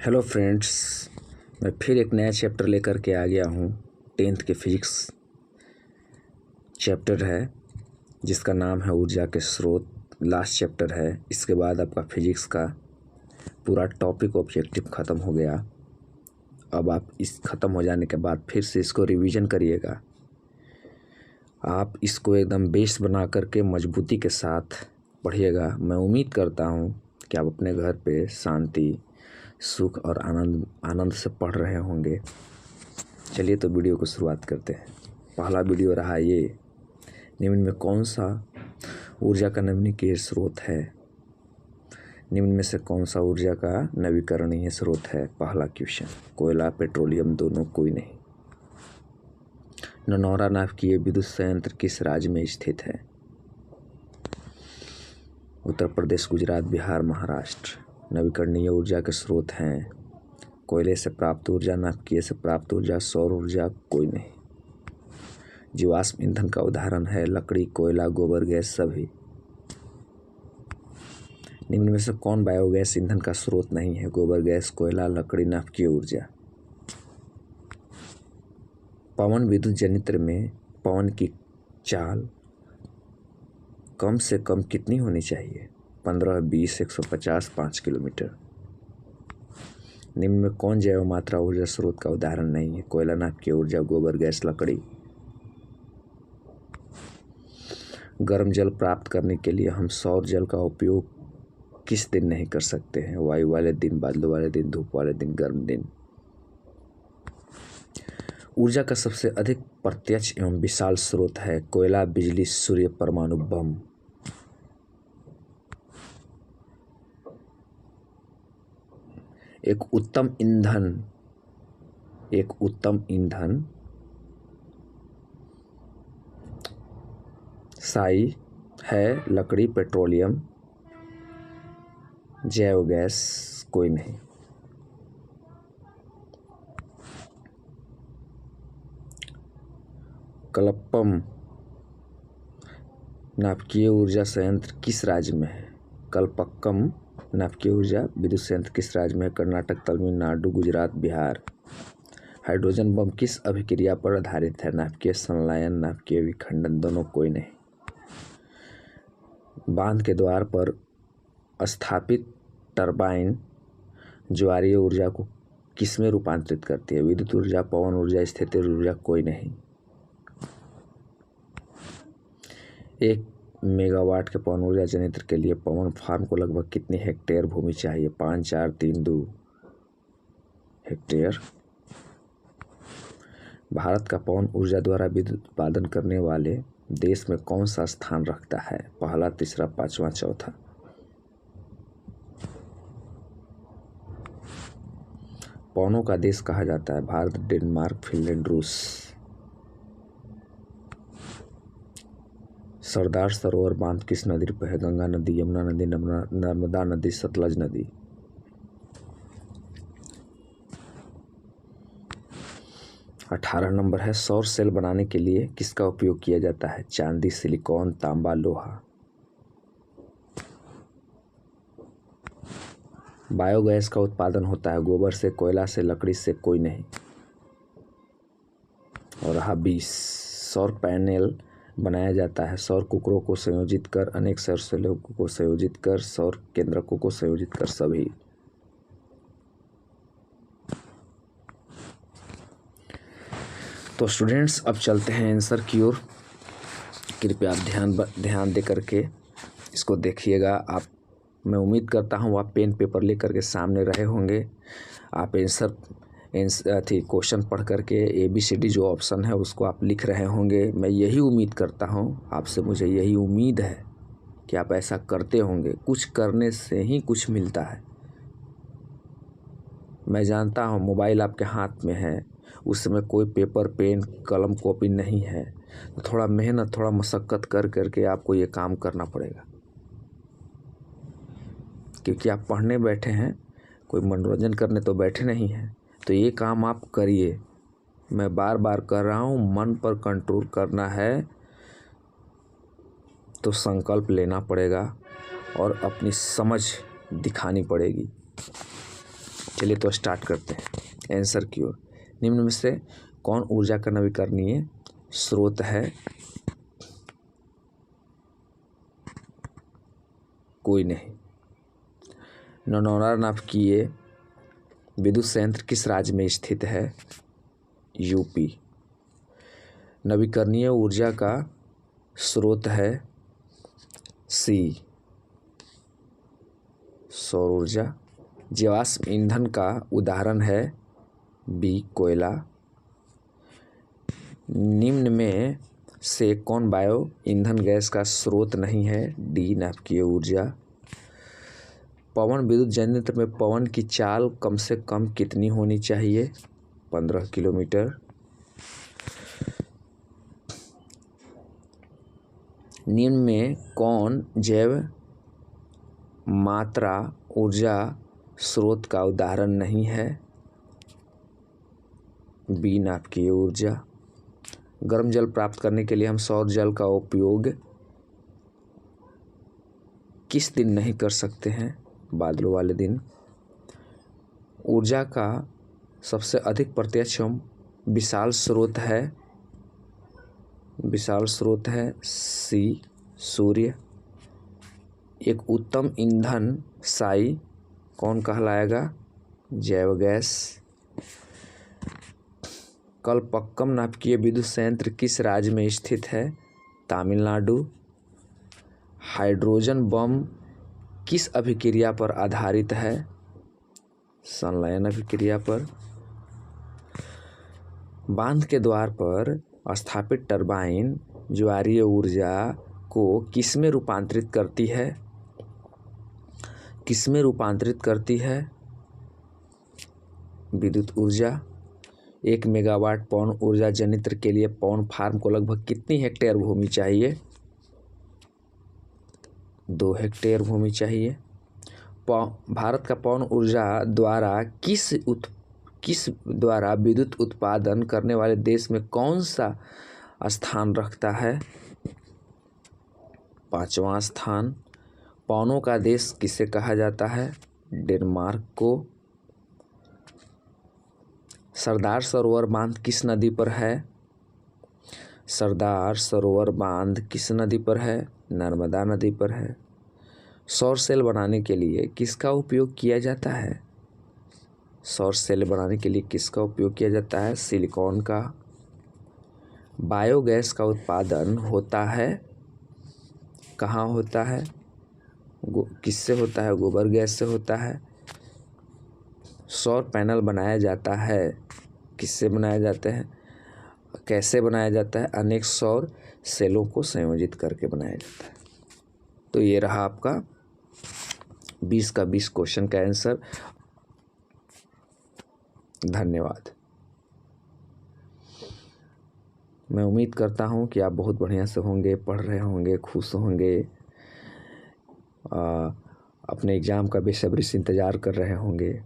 Hello friends, मैं फिर एक नया चैप्टर लेकर के आ गया हूँ। 10th के फिजिक्स चैप्टर है जिसका नाम है ऊर्जा के स्रोत। लास्ट चैप्टर है। इसके बाद आपका फिजिक्स का पूरा टॉपिक ऑब्जेक्टिव ख़त्म हो गया। अब आप इस ख़त्म हो जाने के बाद फिर से इसको रिवीजन करिएगा। आप इसको एकदम बेस बना करके मजबूती के साथ पढ़िएगा। मैं उम्मीद करता हूँ कि आप अपने घर पे शांति, सुख और आनंद से पढ़ रहे होंगे। चलिए तो वीडियो को शुरुआत करते हैं। पहला वीडियो रहा ये, निम्न में कौन सा ऊर्जा का नवीकरणीय स्रोत है? निम्न में से कौन सा ऊर्जा का नवीकरणीय स्रोत है? पहला क्वेश्चन। कोयला, पेट्रोलियम दोनों कोई नहीं। ननौरा नाभिकीय विद्युत संयंत्र किस राज्य में स्थित है? उत्तर प्रदेश, गुजरात, बिहार, महाराष्ट्र। नवीकरणीय ऊर्जा के स्रोत हैं कोयले से प्राप्त ऊर्जा, नाभिकीय से प्राप्त ऊर्जा, सौर ऊर्जा कोई नहीं। जीवाश्म ईंधन का उदाहरण है लकड़ी, कोयला, गोबर गैस सभी। निम्न में से कौन बायोगैस ईंधन का स्रोत नहीं है? गोबर गैस, कोयला, लकड़ी, नाभिकीय ऊर्जा। पवन विद्युत जनित्र में पवन की चाल कम से कम कितनी होनी चाहिए? 15, 20, 150, 5 किलोमीटर। निम्न में कौन जैव मात्रा ऊर्जा स्रोत का उदाहरण नहीं है? कोयला, नाभिकीय ऊर्जा, गोबर गैस, लकड़ी। गर्म जल प्राप्त करने के लिए हम सौर जल का उपयोग किस दिन नहीं कर सकते हैं? वायु वाले दिन, बादलों वाले दिन, धूप वाले दिन, गर्म दिन। ऊर्जा का सबसे अधिक प्रत्यक्ष एवं विशाल स्रोत है कोयला, बिजली, सूर्य, परमाणु बम। एक उत्तम ईंधन साई है लकड़ी, पेट्रोलियम, जैव गैस कोई नहीं। कलपम नाभिकीय ऊर्जा संयंत्र किस राज्य में है? कलपक्कम नाभिकीय ऊर्जा विद्युत संयंत्र किस राज्य में है? कर्नाटक, तमिलनाडु, गुजरात, बिहार। हाइड्रोजन बम किस अभिक्रिया पर आधारित है? नाभिकीय संलयन, नाभिकीय विखंडन दोनों कोई नहीं। बांध के द्वार पर स्थापित टरबाइन ज्वारीय ऊर्जा को किसमें रूपांतरित करती है? विद्युत ऊर्जा, पवन ऊर्जा, स्थितिज ऊर्जा कोई नहीं। 1 मेगावाट के पवन ऊर्जा संयंत्र के लिए पवन फार्म को लगभग कितनी हेक्टेयर भूमि चाहिए? 5, 4, 3, 2 हेक्टेयर। भारत का पवन ऊर्जा द्वारा विद्युत उत्पादन करने वाले देश में कौन सा स्थान रखता है? पहला, तीसरा, पांचवा, चौथा। पवनों का देश कहा जाता है भारत, डेनमार्क, फिनलैंड, रूस। सरदार सरोवर बांध किस नदी पर है? गंगा नदी, यमुना नदी, नर्मदा नदी, सतलज नदी। अठारह नंबर है, सौर सेल बनाने के लिए किसका उपयोग किया जाता है? चांदी, सिलिकॉन, तांबा, लोहा। बायोगैस का उत्पादन होता है गोबर से, कोयला से, लकड़ी से कोई नहीं। और रहा 20, सौर पैनल बनाया जाता है सौर कुकरों को संयोजित कर, अनेक सौर सेलों को संयोजित कर, सौर केंद्रकों को संयोजित कर सभी। तो स्टूडेंट्स अब चलते हैं आंसर की ओर। कृपया ध्यान दे करके इसको देखिएगा। आप, मैं उम्मीद करता हूँ आप पेन पेपर ले करके सामने रहे होंगे। आप क्वेश्चन पढ़ करके ABCD जो ऑप्शन है उसको आप लिख रहे होंगे। मैं यही उम्मीद करता हूँ आपसे, मुझे यही उम्मीद है कि आप ऐसा करते होंगे। कुछ करने से ही कुछ मिलता है। मैं जानता हूँ मोबाइल आपके हाथ में है, उस समय कोई पेपर, पेन, कलम, कॉपी नहीं है, तो थोड़ा मेहनत, थोड़ा मशक्क़त कर करके आपको ये काम करना पड़ेगा। क्योंकि आप पढ़ने बैठे हैं, कोई मनोरंजन करने तो बैठे नहीं हैं। तो ये काम आप करिए। मैं बार बार कर रहा हूँ, मन पर कंट्रोल करना है तो संकल्प लेना पड़ेगा और अपनी समझ दिखानी पड़ेगी। चलिए तो स्टार्ट करते हैं आंसर की ओर। निम्न में से कौन ऊर्जा का नवीकरणीय स्रोत है? कोई नहीं। नौनारा नाभिकीय विद्युत संयंत्र किस राज्य में स्थित है? यूपी। नवीकरणीय ऊर्जा का स्रोत है सी, सौर ऊर्जा। जीवाश्म ईंधन का उदाहरण है बी, कोयला। निम्न में से कौन बायो ईंधन गैस का स्रोत नहीं है? डी, नाभिकीय ऊर्जा। पवन विद्युत संयंत्र में पवन की चाल कम से कम कितनी होनी चाहिए? 15 किलोमीटर। निम्न में कौन जैव मात्रा ऊर्जा स्रोत का उदाहरण नहीं है? बी, नाभिकीय ऊर्जा। गर्म जल प्राप्त करने के लिए हम सौर जल का उपयोग किस दिन नहीं कर सकते हैं? बादलों वाले दिन। ऊर्जा का सबसे अधिक प्रत्यक्ष विशाल स्रोत है सी, सूर्य। एक उत्तम ईंधन साई कौन कहलाएगा? जैव गैस। कलपक्कम नाभिकीय विद्युत संयंत्र किस राज्य में स्थित है? तमिलनाडु। हाइड्रोजन बम किस अभिक्रिया पर आधारित है? संलयन अभिक्रिया पर। बांध के द्वार पर स्थापित टरबाइन ज्वारीय ऊर्जा को किसमें रूपांतरित करती है? विद्युत ऊर्जा। 1 मेगावाट पवन ऊर्जा संयंत्र के लिए पवन फार्म को लगभग कितनी हेक्टेयर भूमि चाहिए? 2 हेक्टेयर भूमि चाहिए। भारत का पवन ऊर्जा द्वारा किस द्वारा विद्युत उत्पादन करने वाले देश में कौन सा स्थान रखता है? 5वां स्थान। पवनों का देश किसे कहा जाता है? डेनमार्क को। सरदार सरोवर बांध किस नदी पर है? सरदार सरोवर बांध किस नदी पर है? नर्मदा नदी पर है। सौर सेल बनाने के लिए किसका उपयोग किया जाता है? सौर सेल बनाने के लिए किसका उपयोग किया जाता है? सिलिकॉन का। बायोगैस का उत्पादन होता है कहाँ होता है? किससे होता है? गोबर गैस से होता है। सौर पैनल बनाया जाता है किससे बनाया जाते हैं? कैसे बनाया जाता है? अनेक सौर सेलों को संयोजित करके बनाया जाता है। तो ये रहा आपका 20 का 20 क्वेश्चन का आंसर। धन्यवाद। मैं उम्मीद करता हूँ कि आप बहुत बढ़िया से होंगे, पढ़ रहे होंगे, खुश होंगे, अपने एग्ज़ाम का बेसब्री से इंतज़ार कर रहे होंगे।